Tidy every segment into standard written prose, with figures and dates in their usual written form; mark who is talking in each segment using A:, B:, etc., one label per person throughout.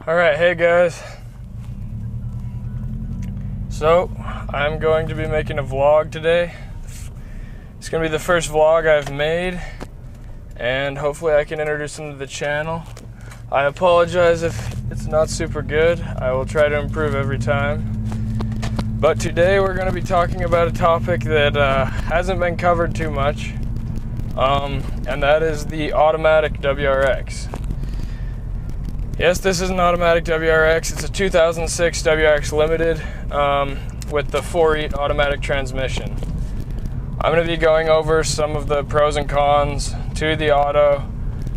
A: Alright, hey guys. So, I'm going to be making a vlog today. It's going to be the first vlog I've made, and hopefully I can introduce them to the channel. I apologize if it's not super good. I will try to improve every time. But today we're going to be talking about a topic that hasn't been covered too much, and that is the Automatic WRX. Yes, this is an Automatic WRX. It's a 2006 WRX Limited with the 4-8 automatic transmission. I'm going to be going over some of the pros and cons to the auto,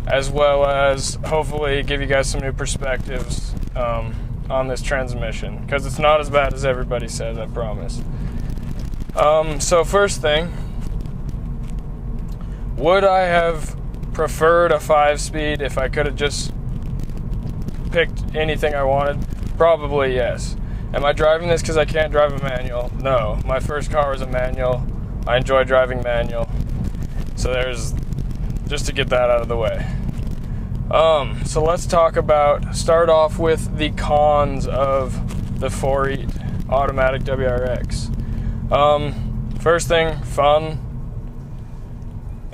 A: as well as hopefully give you guys some new perspectives on this transmission, because it's not as bad as everybody says, I promise. So first thing, would I have preferred a 5-speed if I could have just picked anything I wanted? Probably yes. Am I driving this because I can't drive a manual? No. My first car was a manual. I enjoy driving manual. So there's, just to get that out of the way. So let's start off with the cons of the 4.8 Automatic WRX. First thing, fun.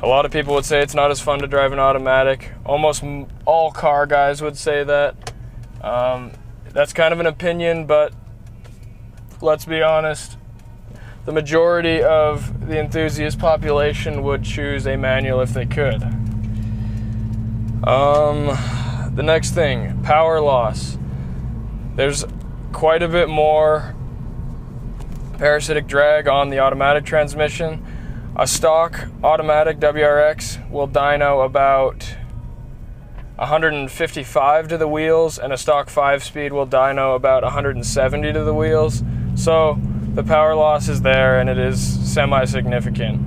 A: A lot of people would say it's not as fun to drive an automatic. Almost all car guys would say that. That's kind of an opinion, but let's be honest. The majority of the enthusiast population would choose a manual if they could. The next thing, power loss. There's quite a bit more parasitic drag on the automatic transmission. A stock automatic WRX will dyno about 155 to the wheels, and a stock 5-speed will dyno about 170 to the wheels. So the power loss is there, and it is semi-significant.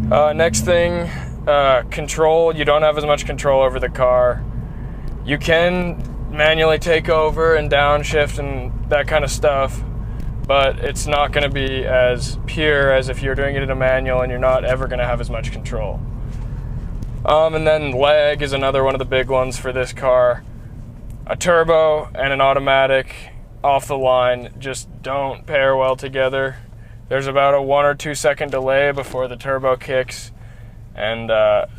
A: Next thing, control. You don't have as much control over the car. You can manually take over and downshift and that kind of stuff, but it's not going to be as pure as if you're doing it in a manual, and you're not ever going to have as much control. And then lag is another one of the big ones for this car. A turbo and an automatic off the line just don't pair well together. There's about a 1 or 2 second delay before the turbo kicks, and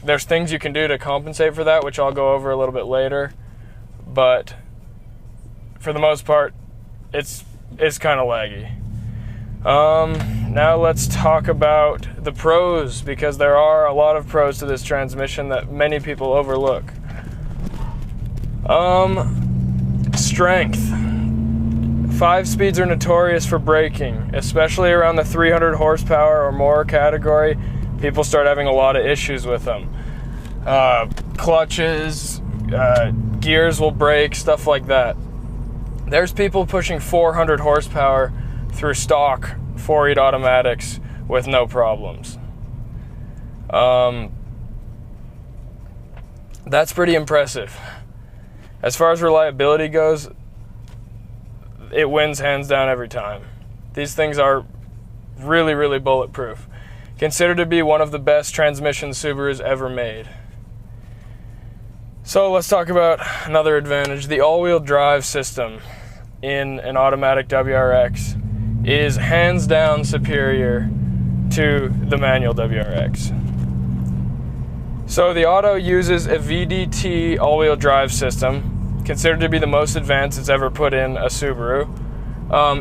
A: there's things you can do to compensate for that, which I'll go over a little bit later. But for the most part, it's kind of laggy. Now let's talk about the pros, because there are a lot of pros to this transmission that many people overlook. Strength. 5-speeds are notorious for braking, especially around the 300 horsepower or more category. People start having a lot of issues with them. Clutches, gears will break, stuff like that. There's people pushing 400 horsepower through stock 4.8 automatics with no problems. That's pretty impressive. As far as reliability goes, it wins hands down every time. These things are really, really bulletproof. Considered to be one of the best transmissions Subaru's ever made. So let's talk about another advantage. The all-wheel drive system in an Automatic WRX is hands down superior to the manual WRX. So the auto uses a VDT all-wheel drive system, considered to be the most advanced it's ever put in a Subaru.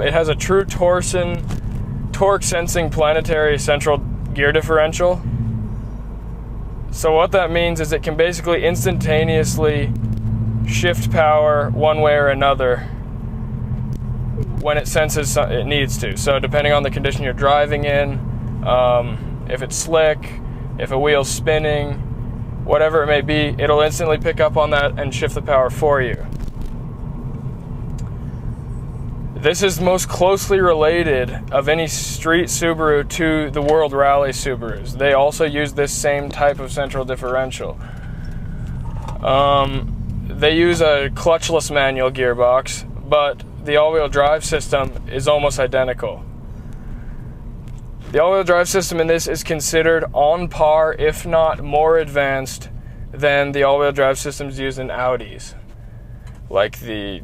A: It has a true torque sensing planetary central gear differential. So what that means is it can basically instantaneously shift power one way or another when it senses it needs to. So depending on the condition you're driving in, if it's slick, if a wheel's spinning, whatever it may be, it'll instantly pick up on that and shift the power for you. This is most closely related of any street Subaru to the World Rally Subarus. They also use this same type of central differential. They use a clutchless manual gearbox, but the all-wheel drive system is almost identical. The all-wheel drive system in this is considered on par, if not more advanced, than the all-wheel drive systems used in Audis. like the,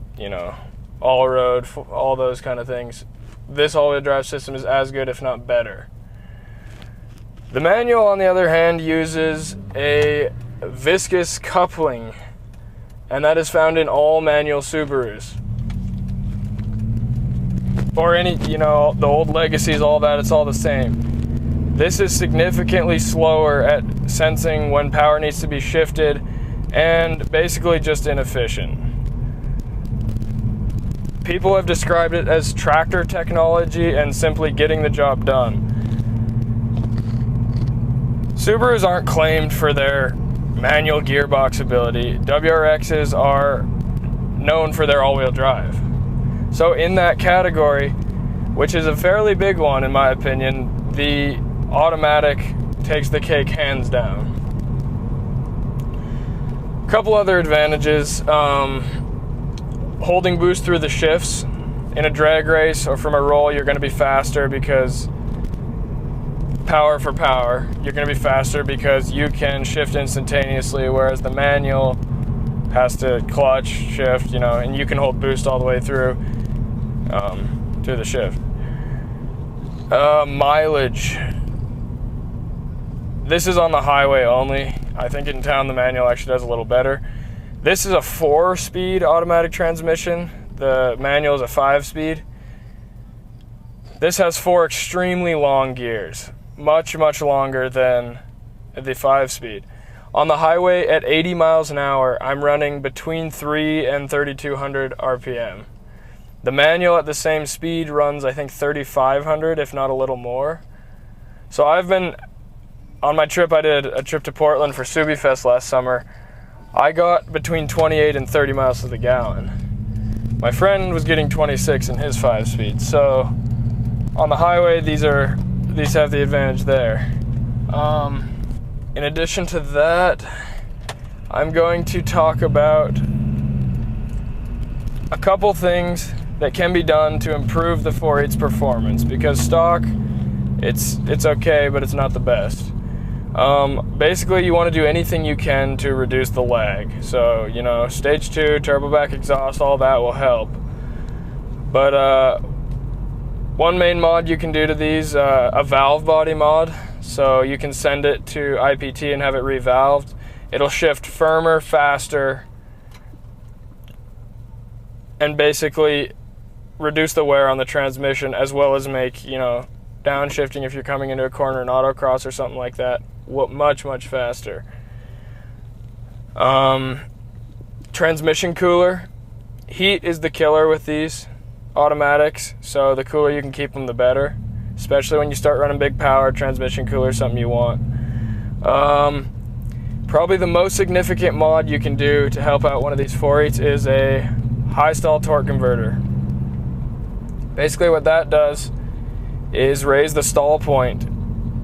A: all-road, all those kind of things, this all-wheel drive system is as good, if not better. The manual, on the other hand, uses a viscous coupling, and that is found in all manual Subarus. Or any, the old Legacies, all that, it's all the same. This is significantly slower at sensing when power needs to be shifted, and basically just inefficient. People have described it as tractor technology and simply getting the job done. Subarus aren't claimed for their manual gearbox ability. WRXs are known for their all-wheel drive. So in that category, which is a fairly big one in my opinion, the automatic takes the cake hands down. A couple other advantages. Holding boost through the shifts. In a drag race or from a roll, you're going to be faster because power for power. You're going to be faster because you can shift instantaneously, whereas the manual has to clutch, shift, and you can hold boost all the way through the shift. Mileage. This is on the highway only. I think in town the manual actually does a little better. This is a 4-speed automatic transmission. The manual is a 5-speed. This has 4 extremely long gears. Much, much longer than the 5-speed. On the highway at 80 miles an hour, I'm running between 3 and 3,200 RPM. The manual at the same speed runs, I think, 3,500, if not a little more. So I've been, on my trip, I did a trip to Portland for SubiFest last summer. I got between 28 and 30 miles to the gallon. My friend was getting 26 in his 5-speed. So on the highway, these have the advantage there. In addition to that, I'm going to talk about a couple things that can be done to improve the 4.8's performance, because stock, it's okay, but it's not the best. Basically, you want to do anything you can to reduce the lag. So, stage 2, turbo back exhaust, all that will help. But one main mod you can do to these, a valve body mod. So you can send it to IPT and have it revalved. It'll shift firmer, faster, and basically reduce the wear on the transmission, as well as make, downshifting if you're coming into a corner in autocross or something like that, much, much faster. Transmission cooler. Heat is the killer with these automatics, so the cooler you can keep them, the better. Especially when you start running big power, transmission cooler is something you want. Probably the most significant mod you can do to help out one of these 4.8s is a high stall torque converter. Basically what that does is raise the stall point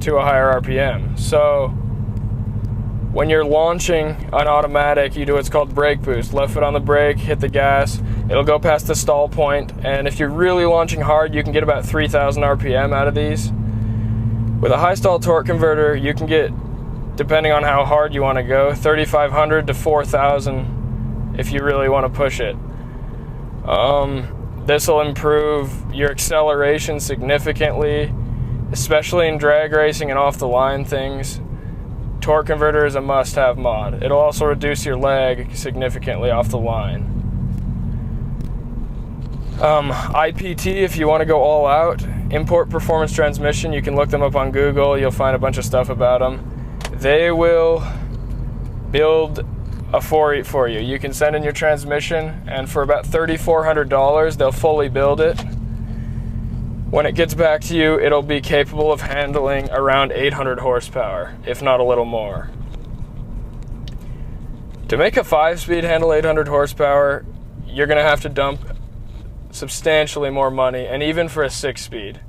A: to a higher RPM. So when you're launching an automatic, you do what's called brake boost. Left foot on the brake, hit the gas, it'll go past the stall point, and if you're really launching hard, you can get about 3,000 RPM out of these. With a high stall torque converter, you can get, depending on how hard you want to go, 3,500 to 4,000 if you really want to push it. This will improve your acceleration significantly, especially in drag racing and off the line things. Torque converter is a must-have mod. It'll also reduce your lag significantly off the line. IPT, if you want to go all out, Import Performance Transmission, you can look them up on Google. You'll find a bunch of stuff about them. They will build a 4.8 for you. You can send in your transmission, and for about $3,400, they'll fully build it. When it gets back to you, it'll be capable of handling around 800 horsepower, if not a little more. To make a 5-speed handle 800 horsepower, you're going to have to dump substantially more money, and even for a 6-speed.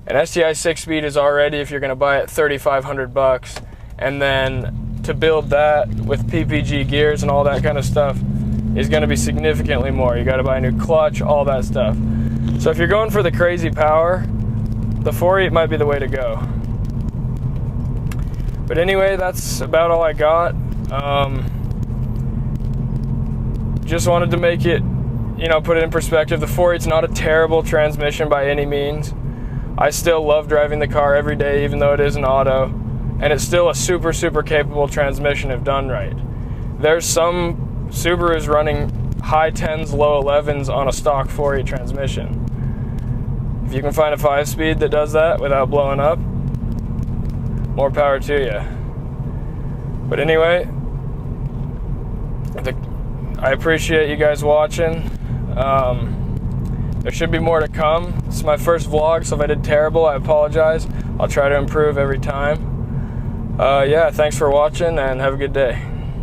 A: An STI 6-speed is already, if you're going to buy it, $3,500, and then to build that with PPG gears and all that kind of stuff is going to be significantly more. You got to buy a new clutch, all that stuff. So if you're going for the crazy power, the 4.8 might be the way to go. But anyway, that's about all I got. just wanted to make it, you know, put it in perspective. The 4.8's not a terrible transmission by any means. I still love driving the car every day, even though it is an auto, and it's still a super, super capable transmission if done right. There's some Subarus running high 10s, low 11s on a stock 4.8 transmission. If you can find a 5-speed that does that without blowing up, more power to you. But anyway, I appreciate you guys watching. There should be more to come. This is my first vlog, so if I did terrible, I apologize. I'll try to improve every time. Yeah, thanks for watching and have a good day.